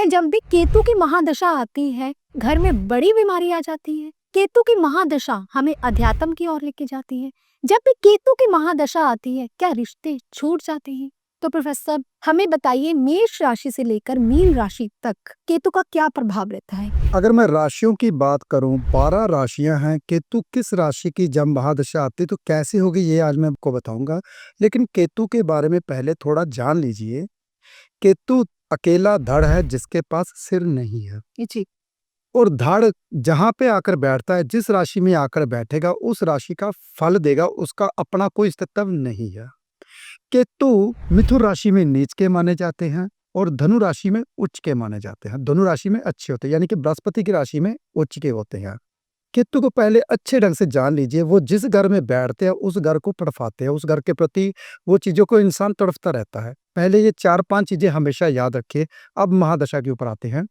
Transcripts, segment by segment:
हैं जब भी केतु की महादशा आती है, घर में बड़ी बीमारी आ जाती है। केतु की महादशा हमें अध्यात्म की ओर लेके जाती है। जब भी केतु की महादशा आती है, क्या रिश्ते छूट जाते हैं? तो प्रोफेसर साहब हमें बताइए, मेष राशि से लेकर मीन राशि तक केतु का क्या प्रभाव रहता है? अगर मैं राशियों की बात करूं, 12 राशियां हैं। केतु किस राशि की जब महादशा आती तो कैसे होगी ये आज मैं आपको बताऊंगा। लेकिन केतु के बारे में पहले थोड़ा जान लीजिए। केतु अकेला धड़ है जिसके पास सिर नहीं है। जी। और धड़ जहां पे आकर बैठता है, जिस राशि में आकर बैठेगा उस राशि का फल देगा, उसका अपना कोई अस्तित्व नहीं है। केतु मिथुन राशि में नीच के माने जाते हैं और धनु राशि में उच्च के माने जाते हैं। धनु राशि में अच्छे होते हैं, यानी कि बृहस्पति की राशि में उच्च के होते हैं। केतु को पहले अच्छे ढंग से जान लीजिए। वो जिस घर में बैठते हैं उस घर को तड़फाते हैं, उस घर के प्रति वो चीजों को इंसान तड़फता रहता है। पहले ये 4-5 चीजें हमेशा याद रखिए। अब महादशा के ऊपर आते हैं।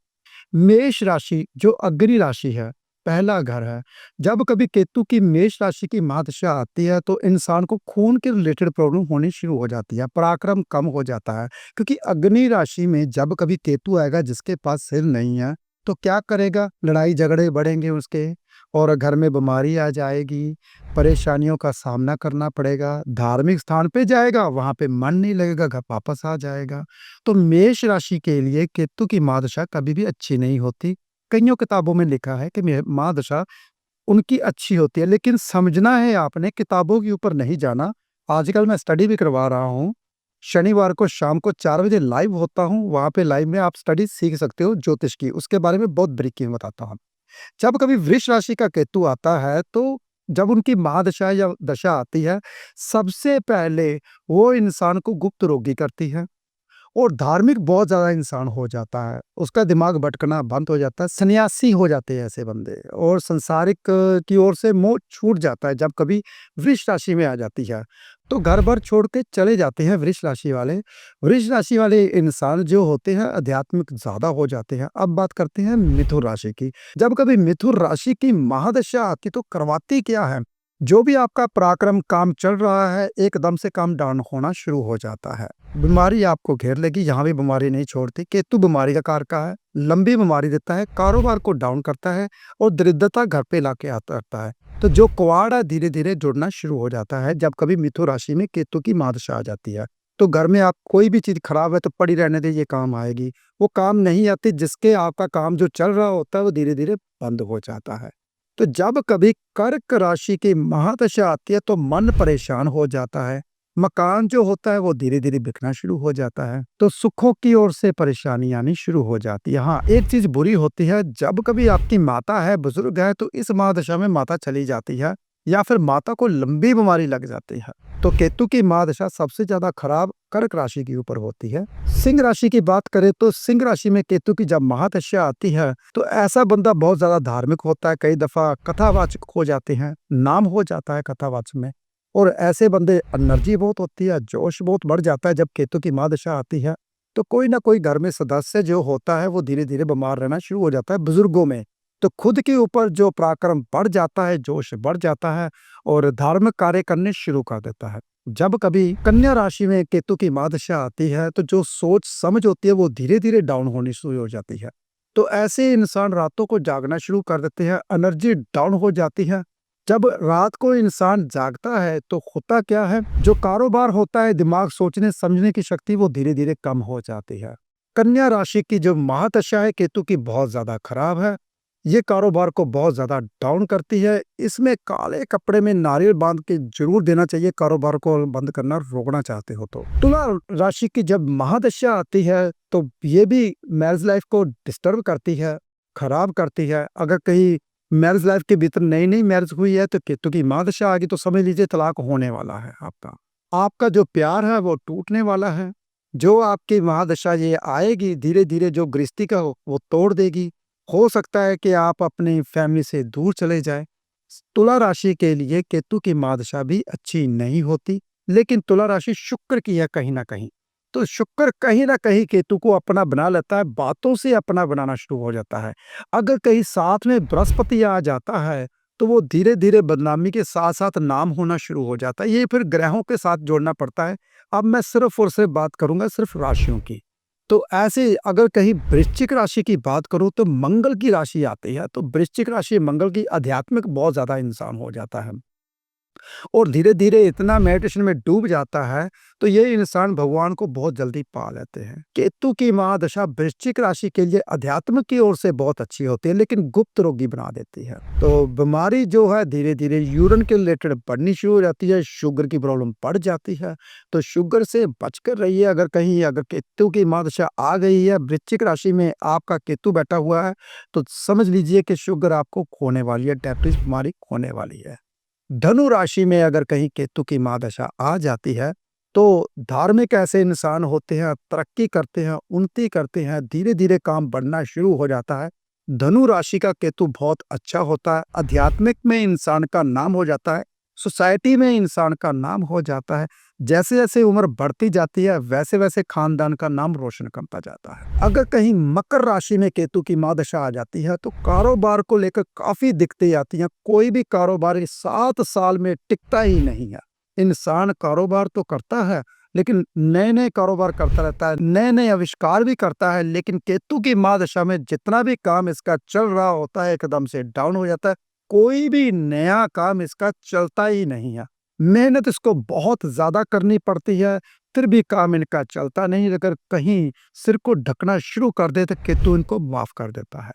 मेष राशि जो अग्नि राशि है, पहला घर है। जब कभी केतु की मेष राशि की महादशा आती है तो इंसान को खून के रिलेटेड प्रॉब्लम होनी शुरू हो जाती है, पराक्रम कम हो जाता है। क्योंकि अग्नि राशि में जब कभी केतु आएगा जिसके पास सिर नहीं है तो क्या करेगा? लड़ाई झगड़े बढ़ेंगे उसके, और घर में बीमारी आ जाएगी, परेशानियों का सामना करना पड़ेगा। धार्मिक स्थान पे जाएगा, वहां पे मन नहीं लगेगा, घर वापस आ जाएगा। तो मेष राशि के लिए केतु की महादशा कभी भी अच्छी नहीं होती। कईयों किताबों में लिखा है कि महादशा उनकी अच्छी होती है, लेकिन समझना है आपने, किताबों के ऊपर नहीं जाना। आजकल मैं स्टडी भी करवा रहा हूँ। शनिवार को शाम को 4 बजे लाइव होता हूँ। वहां पे लाइव में आप स्टडी सीख सकते हो ज्योतिष की, उसके बारे में बहुत बारीकी में बताता हूँ। जब कभी वृष राशि का केतु आता है तो जब उनकी महादशा या दशा आती है, सबसे पहले वो इंसान को गुप्त रोगी करती है और धार्मिक बहुत ज्यादा इंसान हो जाता है। उसका दिमाग भटकना बंद हो जाता है, सन्यासी हो जाते हैं ऐसे बंदे, और संसारिक की ओर से मोह छूट जाता है। जब कभी वृष राशि में आ जाती है तो घर भर छोड़ के चले जाते हैं वृष राशि वाले। वृष राशि वाले इंसान जो होते हैं आध्यात्मिक ज्यादा हो जाते हैं। अब बात करते हैं मिथुन राशि की। जब कभी मिथुन राशि की महादशा आती तो करवाती क्या है? जो भी आपका पराक्रम काम चल रहा है, एकदम से काम डाउन होना शुरू हो जाता है। बीमारी आपको घेर लेगी, यहाँ भी बीमारी नहीं छोड़ती। केतु बीमारी का कारक है, लंबी बीमारी देता है, कारोबार को डाउन करता है और दरिद्रता घर पे लाके आता रहता है। तो जो कुआड़ है धीरे धीरे जुड़ना शुरू हो जाता है जब कभी मिथुन राशि में केतु की महादशा आ जाती है। तो घर में आप कोई भी चीज खराब है तो पड़ी रहने दे, ये काम आएगी। वो काम नहीं आती, जिसके आपका काम जो चल रहा होता है वो धीरे धीरे बंद हो जाता है। तो जब कभी कर्क राशि की महादशा आती है तो मन परेशान हो जाता है। मकान जो होता है वो धीरे धीरे बिकना शुरू हो जाता है। तो सुखों की ओर से परेशानी आनी शुरू हो जाती है। हाँ, एक चीज बुरी होती है, जब कभी आपकी माता है, बुजुर्ग है, तो इस महादशा में माता चली जाती है या फिर माता को लंबी बीमारी लग जाती है। तो केतु की महादशा सबसे ज्यादा खराब कर्क राशि के ऊपर होती है। सिंह राशि की बात करें तो सिंह राशि में केतु की जब महादशा आती है तो ऐसा बंदा बहुत ज्यादा धार्मिक होता है, कई दफा कथावाचक हो जाते हैं, नाम हो जाता है कथावाचक में। और ऐसे बंदे एनर्जी बहुत होती है, जोश बहुत बढ़ जाता है जब केतु की महादशा आती है। तो कोई ना कोई घर में सदस्य जो होता है वो धीरे धीरे बीमार रहना शुरू हो जाता है बुजुर्गों में। तो खुद के ऊपर जो पराक्रम बढ़ जाता है, जोश बढ़ जाता है और धार्मिक कार्य करने शुरू कर देता है। जब कभी कन्या राशि में केतु की महादशा आती है तो जो सोच समझ होती है वो धीरे धीरे डाउन होनी शुरू हो जाती है। तो ऐसे इंसान रातों को जागना शुरू कर देते हैं, एनर्जी डाउन हो जाती है। जब रात को इंसान जागता है तो होता क्या है, जो कारोबार होता है, दिमाग सोचने समझने की शक्ति वो धीरे धीरे कम हो जाती है। कन्या राशि की जो महादशा है केतु की बहुत ज्यादा खराब है। ये कारोबार को बहुत ज्यादा डाउन करती है। इसमें काले कपड़े में नारियल बांध के जरूर देना चाहिए, कारोबार को बंद करना रोकना चाहते हो तो। तुला राशि की जब महादशा आती है तो ये भी मैरिज लाइफ को डिस्टर्ब करती है, खराब करती है। अगर कहीं मैरिज लाइफ के भीतर नई नई मैरिज हुई है तो केतु की महादशा आ गई तो समझ लीजिए तलाक होने वाला है। आपका जो प्यार है वो टूटने वाला है। जो आपकी महादशा ये आएगी धीरे धीरे जो गृहस्थी का वो तोड़ देगी। हो सकता है कि आप अपनी फैमिली से दूर चले जाए। तुला राशि के लिए केतु की महादशा भी अच्छी नहीं होती, लेकिन तुला राशि शुक्र की है कहीं ना कहीं। तो शुक्र कहीं ना कहीं केतु को अपना बना लेता है, बातों से अपना बनाना शुरू हो जाता है। अगर कहीं साथ में बृहस्पति आ जाता है तो वो धीरे धीरे बदनामी के साथ साथ नाम होना शुरू हो जाता है। ये फिर ग्रहों के साथ जोड़ना पड़ता है। अब मैं सिर्फ और सिर्फ बात करूंगा सिर्फ राशियों की। तो ऐसे अगर कहीं वृश्चिक राशि की बात करूँ तो मंगल की राशि आती है, तो वृश्चिक राशि मंगल की आध्यात्मिक बहुत ज़्यादा इंसान हो जाता है और धीरे-धीरे इतना मेडिटेशन में डूब जाता है, तो ये इंसान भगवान को बहुत जल्दी पा लेते हैं। केतु की महादशा वृश्चिक राशि के लिए अध्यात्म की ओर से बहुत अच्छी होती है, लेकिन गुप्त रोगी बना देती है। तो बीमारी जो है धीरे-धीरे यूरिन के रिलेटेड बढ़नी शुरू हो जाती है, शुगर की प्रॉब्लम बढ़ जाती है। तो शुगर से बचकर रहिए। अगर केतु की महादशा आ गई है, वृश्चिक राशि में आपका केतु बैठा हुआ है, तो समझ लीजिए कि शुगर आपको खोने वाली है, डायबिटीज बीमारी खोने वाली है। धनु राशि में अगर कहीं केतु की महादशा आ जाती है, तो धार्मिक ऐसे इंसान होते हैं, तरक्की करते हैं, उन्नति करते हैं, धीरे-धीरे काम बढ़ना शुरू हो जाता है। धनु राशि का केतु बहुत अच्छा होता है, आध्यात्मिक में इंसान का नाम हो जाता है, सोसाइटी में इंसान का नाम हो जाता है। जैसे-जैसे उम्र बढ़ती जाती है, वैसे-वैसे खानदान का नाम रोशन करता जाता है। अगर कहीं मकर राशि में केतु की महादशा आ जाती है, तो कारोबार को लेकर काफ़ी दिक्कतें आती हैं। कोई भी कारोबार इस 7 साल में टिकता ही नहीं है। इंसान कारोबार तो करता है, लेकिन नए-नए कारोबार करता रहता है, नए-नए आविष्कार भी करता है, लेकिन केतु की महादशा में जितना भी काम इसका चल रहा होता है, एकदम से डाउन हो जाता है। कोई भी नया काम इसका चलता ही नहीं है। मेहनत इसको बहुत ज़्यादा करनी पड़ती है, फिर भी काम इनका चलता नहीं। अगर कहीं सिर को ढकना शुरू कर दे, तो केतु इनको माफ़ कर देता है।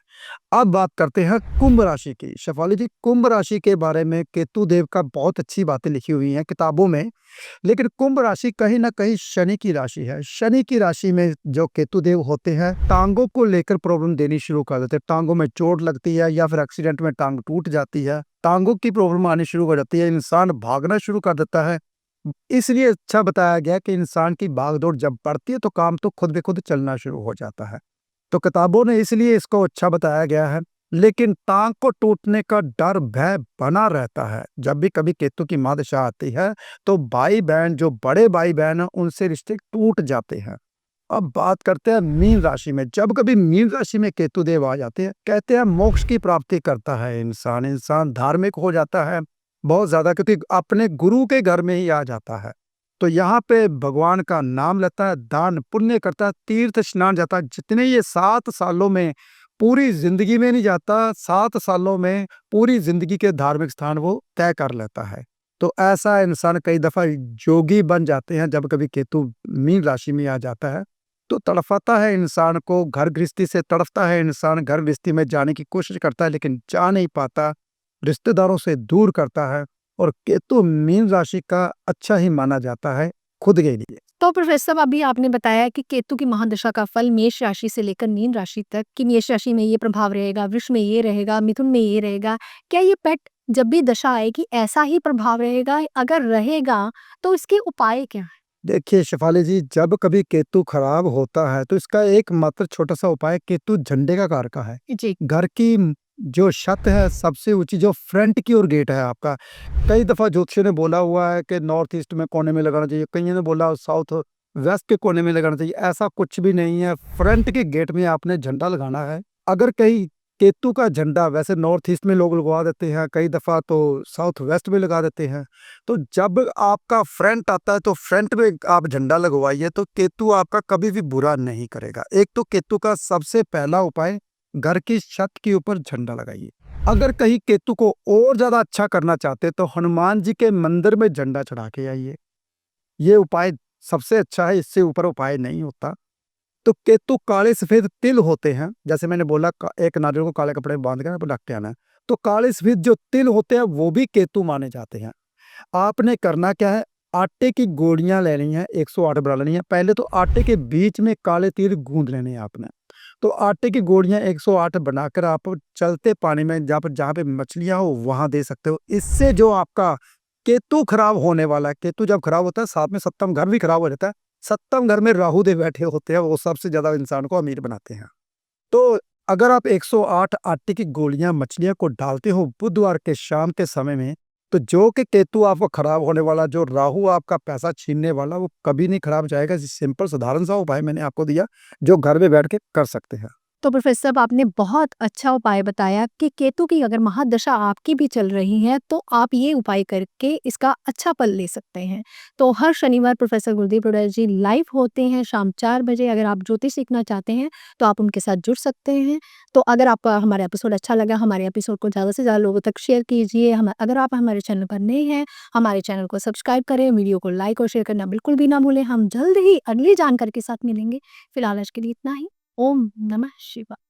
अब बात करते हैं कुंभ राशि की। शेफाली जी, कुंभ राशि के बारे में केतु देव का बहुत अच्छी बातें लिखी हुई हैं किताबों में, लेकिन कुंभ राशि कहीं न कहीं शनि की राशि है। शनि की राशि में जो केतु देव होते हैं, टाँगों को लेकर प्रॉब्लम देनी शुरू कर देते हैं। टाँगों में चोट लगती है या फिर एक्सीडेंट में टाँग टूट जाती है, टाँगों की प्रॉब्लम आनी शुरू हो जाती है, इंसान भागना शुरू कर देता है। इसलिए अच्छा बताया गया कि इंसान की भाग-दौड़ जब बढ़ती है, तो काम तो खुद ब खुद चलना शुरू हो जाता है। तो किताबों ने इसलिए इसको अच्छा बताया गया है, लेकिन टाँग को टूटने का डर, भय बना रहता है। जब भी कभी केतु की महादशा आती है, तो भाई-बहन, जो बड़े भाई-बहन हैं, उनसे रिश्ते टूट जाते हैं। अब बात करते हैं मीन राशि में। जब कभी मीन राशि में केतु देव आ जाते हैं, कहते हैं मोक्ष की प्राप्ति करता है इंसान धार्मिक हो जाता है बहुत ज़्यादा, क्योंकि अपने गुरु के घर में ही आ जाता है। तो यहाँ पे भगवान का नाम लेता है, दान पुण्य करता है, तीर्थ स्नान जाता है। जितने ये 7 सालों में, पूरी ज़िंदगी में नहीं जाता, 7 सालों में पूरी ज़िंदगी के धार्मिक स्थान वो तय कर लेता है। तो ऐसा इंसान कई दफ़ा योगी बन जाते हैं जब कभी केतु मीन राशि में आ जाता है। तो तड़पाता है इंसान को, घर गृहस्थी से तड़पता है इंसान, घर गृहस्थी में जाने की कोशिश करता है, लेकिन जा नहीं पाता, रिश्तेदारों से दूर करता है। और केतु मीन राशि का अच्छा ही माना जाता है खुद के लिए। तो प्रोफेसर साहब, अभी आपने बताया कि केतु की महादशा का फल मेष राशि से लेकर मीन राशि तक, कि मेष राशि में ये प्रभाव रहेगा, वृष में ये रहेगा, मिथुन में ये रहेगा। क्या ये पेट जब भी दशा आएगी ऐसा ही प्रभाव रहेगा? अगर रहेगा तो इसके उपाय क्या है? देखिए शेफाली जी, जब कभी केतु खराब होता है, तो इसका एकमात्र छोटा-सा उपाय, केतु झंडे का कारक है। जी। घर की जो छत है, सबसे ऊँची जो फ्रंट की ओर गेट है आपका, कई दफ़ा ज्योतिषियों ने बोला हुआ है कि नॉर्थ ईस्ट में कोने में लगाना चाहिए, कईयों ने बोला साउथ वेस्ट के कोने में लगाना चाहिए। ऐसा कुछ भी नहीं है, फ्रंट के गेट में आपने झंडा लगाना है। अगर कहीं केतु का झंडा, वैसे नॉर्थ ईस्ट में लोग लगवा देते हैं, कई दफ़ा तो साउथ वेस्ट में लगा देते हैं। तो जब आपका फ्रंट आता है, तो फ्रंट में आप झंडा लगवाइए, तो केतु आपका कभी भी बुरा नहीं करेगा। एक तो केतु का सबसे पहला उपाय, घर की छत के ऊपर झंडा लगाइए। अगर कहीं केतु को और ज़्यादा अच्छा करना चाहते हैं, तो हनुमान जी के मंदिर में झंडा चढ़ा के आइए। ये उपाय सबसे अच्छा है, इससे ऊपर उपाय नहीं होता। तो केतु काले सफ़ेद तिल होते हैं, जैसे मैंने बोला एक नारियल को काले कपड़े में बांध कर रख के आना है। तो काले सफ़ेद जो तिल होते हैं, वो भी केतु माने जाते हैं। आपने करना क्या है, आटे की गोलियां लेनी है, 108 बना लेनी है। पहले तो आटे के बीच में काले तिल गूंद लेने हैं आपने। तो आटे की गोलियां 108 बनाकर आप चलते पानी में, जहाँ पे मछलियां हो, वहां दे सकते हो। इससे जो आपका केतु खराब होने वाला है, केतु जब खराब होता है, साथ में सप्तम घर भी खराब हो जाता है। सप्तम घर में राहु देव बैठे होते हैं, वो सबसे ज्यादा इंसान को अमीर बनाते हैं। तो अगर आप 108 आटे की गोलियां मछलियां को डालते हो बुधवार के शाम के समय में, तो जो कि केतु आपको खराब होने वाला, जो राहु आपका पैसा छीनने वाला, वो कभी नहीं खराब जाएगा। सिंपल साधारण सा उपाय मैंने आपको दिया, जो घर में बैठ के कर सकते हैं। तो प्रोफेसर साहब आपने बहुत अच्छा उपाय बताया कि केतु की अगर महादशा आपकी भी चल रही है तो आप ये उपाय करके इसका अच्छा फल ले सकते हैं। तो हर शनिवार प्रोफेसर गुरदीप हुड्डा जी लाइव होते हैं शाम 4 बजे। अगर आप ज्योतिष सीखना चाहते हैं तो आप उनके साथ जुड़ सकते हैं। तो अगर आपको हमारा एपिसोड अच्छा लगा, हमारे एपिसोड को ज़्यादा से ज़्यादा लोगों तक शेयर कीजिए। अगर आप हमारे चैनल पर नए हैं, हमारे चैनल को सब्सक्राइब करें, वीडियो को लाइक और शेयर करना बिल्कुल भी ना भूलें। हम जल्द ही अगली जानकारी के साथ मिलेंगे। फिलहाल आज के लिए इतना ही। ओम नमः शिवाय।